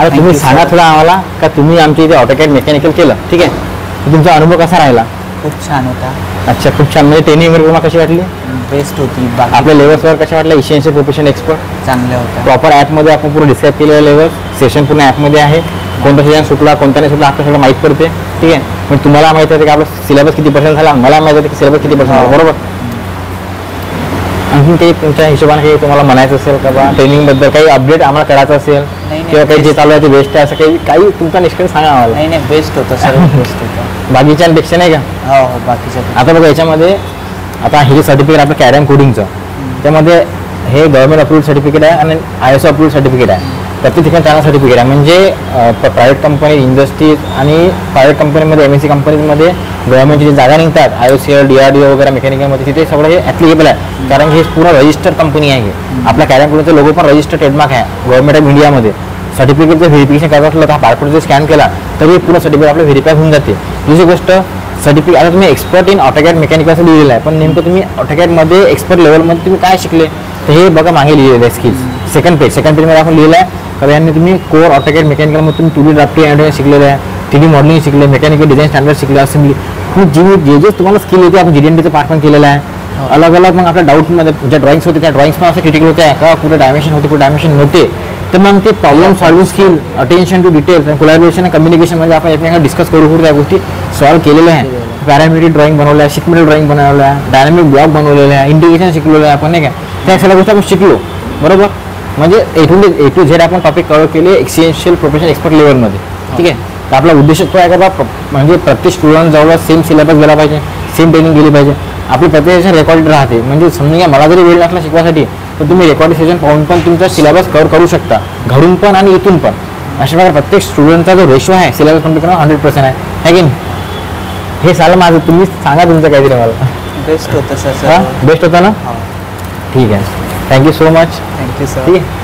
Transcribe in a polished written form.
आता तुम्ही सांगा थोडं आम्हाला का तुम्ही आमच्या इथे ऑटोकॅड मेकॅनिकल केलं, ठीक आहे, तुमचा अनुभव कसा राहिला? खूप छान होता. अच्छा, खूप छान. म्हणजे ट्रेनिंग वगैरे तुम्हाला कशी वाटली? बेस्ट होती. आपल्या लेवल्सवर कशा वाटल्या? इसेन्शियल प्रोफेशनल एक्सपर्ट चांगले होते. प्रॉपर ॲपमध्ये आपण पूर्ण डिस्क्राईब केलेलं लेवल सेशन पूर्ण ॲपमध्ये आहे. कोणता सेशन सुटला कोणता नाही सुटला आपल्याला माहीत पडते, ठीक आहे. पण तुम्हाला माहिती आहे की आपला सिलेबस किती पर्सेंट झाला, मला माहिती आहे की सिलेबस किती पर्सेंट झाला, बरोबर. आणखी काही तुमच्या हिशोबाने काही तुम्हाला म्हणायचं असेल का बा ट्रेनिंगबद्दल काही अपडेट आम्हाला करायचं असेल किंवा काही जे चालू आहे ते बेस्ट आहे असं काही तुमचा निष्कर्ष सांगा आम्हाला? नाही नाही, बेस्ट होतं, सर्व बेस्ट होतं. बाकीच्यांपेक्षा नाही का? हो हो, बाकीच्या. आता बघा याच्यामध्ये आता हे सर्टिफिकेट आपलं कॅरम कोडिंगचं, त्यामध्ये हे गव्हर्नमेंट अप्रूव्ड सर्टिफिकेट आहे आणि ISO अप्रूव्ड सर्टिफिकेट आहे. प्रत्येक ठिकाणी चांगला सर्टिफिकेट आहे. म्हणजे प्रायव्हेट कंपनी, इंडस्ट्रीज आणि प्रायव्हेट कंपनीमध्ये MNC कंपनीमध्ये गव्हर्नमेंटची जे जागा निघतात IOCL, DRDO वगैरे मेकॅनिकलमध्ये तिथे सगळं हे ॲप्लिकेबल आहे. कारण हे पूर्ण रजिस्टर्ड कंपनी आहे. आपल्या कॅरम कोडिंगचा लोगो पण रजिस्टर्ड ट्रेडमार्क आहे गव्हर्नमेंट ऑफ इंडियामध्ये. सर्टिफिकेटचं व्हेरिफिकेशन करायचं असलं तर हा बारकोड स्कॅन केला तरी पूर्ण सर्टिफिकेट आपलं व्हेरीफाय होऊन जाते. दुसरी गोष्ट सर्टिफिकेट, आता तुम्ही एक्सपर्ट इन ऑटोकॅड मेकॅनिकल असं लिहिलेलं आहे, पण नेमकं तुम्ही ऑटोकॅडमध्ये एक्सपर्ट लेवलमध्ये तुम्ही काय शिकले तर हे बघा मागे लिहिलेलं आहे स्किल्स. सेकंड पेजमध्ये आपण लिहिलं आहे तर यांनी तुम्ही कोर ऑटोकॅड मेकॅनिकलमध्ये तुम्ही 2D ड्राफ्टिंग अँड शिकलेलं आहे, 3D मॉडेलिंग शिकले, मेकॅनिकल डिझाईन स्टँडर्ड शिकले, असेंब्ली, खूप जे तुम्हाला स्किल येते आपण GD&Tचं पार्ट पण केलेलं आहे. अलग अलग मग आपल्या डाऊटमध्ये ज्या ड्रॉइंग्स होते त्या ड्रॉइंग्स पण असं क्रिटिकल होत्या का कुठे डायमेन्शन होते कुठे डायमेन्शन नव्हते, तर मग ते problem solving skill, attention to details आणि कोलॅबोरेशन आणि कम्युनिकेशन म्हणजे आपण एकमेकांना डिस्कस करू त्या गोष्टी सॉल्व्ह केलेल्या आहे. पॅरामेट्रिक ड्रॉइंग बनवलं आहे, शीट मेटल ड्रॉइंग बनवलं आहे, डायनामिक ब्लॉक बनवलेलं आहे, इंटिग्रेशन शिकलेलं आहे आपण नाही का, त्या सगळ्या गोष्टी आपण शिकलो, बरोबर. म्हणजे A to Z आपण टॉपिक कव्हर केले एक्सेन्शियल प्रोफेशनल एक्सपर्ट लेवलमध्ये, ठीक आहे. तर आपला उद्देश तो आहे का बा म्हणजे प्रत्येक स्टुडंट जवळ सेम सिलेबस गेला पाहिजे, सेम ट्रेनिंग गेली पाहिजे. आपली प्रत्येक सेशन रेकॉर्डेड राहते. म्हणजे समजून घ्या मला जरी वेळ लागला शिकवासाठी तर तुम्ही रेकॉर्डेड सेशन पाहून पण तुमचा सिलेबस कव्हर करू शकता, घरून पण आणि इथून पण. अशा प्रकारे प्रत्येक स्टुडंटचा जो रेशो आहे सिलेबस कम्प्लीट करणं 100% आहे की नाही. हे सालं माझं, तुम्ही सांगा तुमचं काहीतरी मला. बेस्ट होतं सर. बेस्ट होता ना? ठीक आहे. Thank you so much. Thank you sir. ठीक आहे.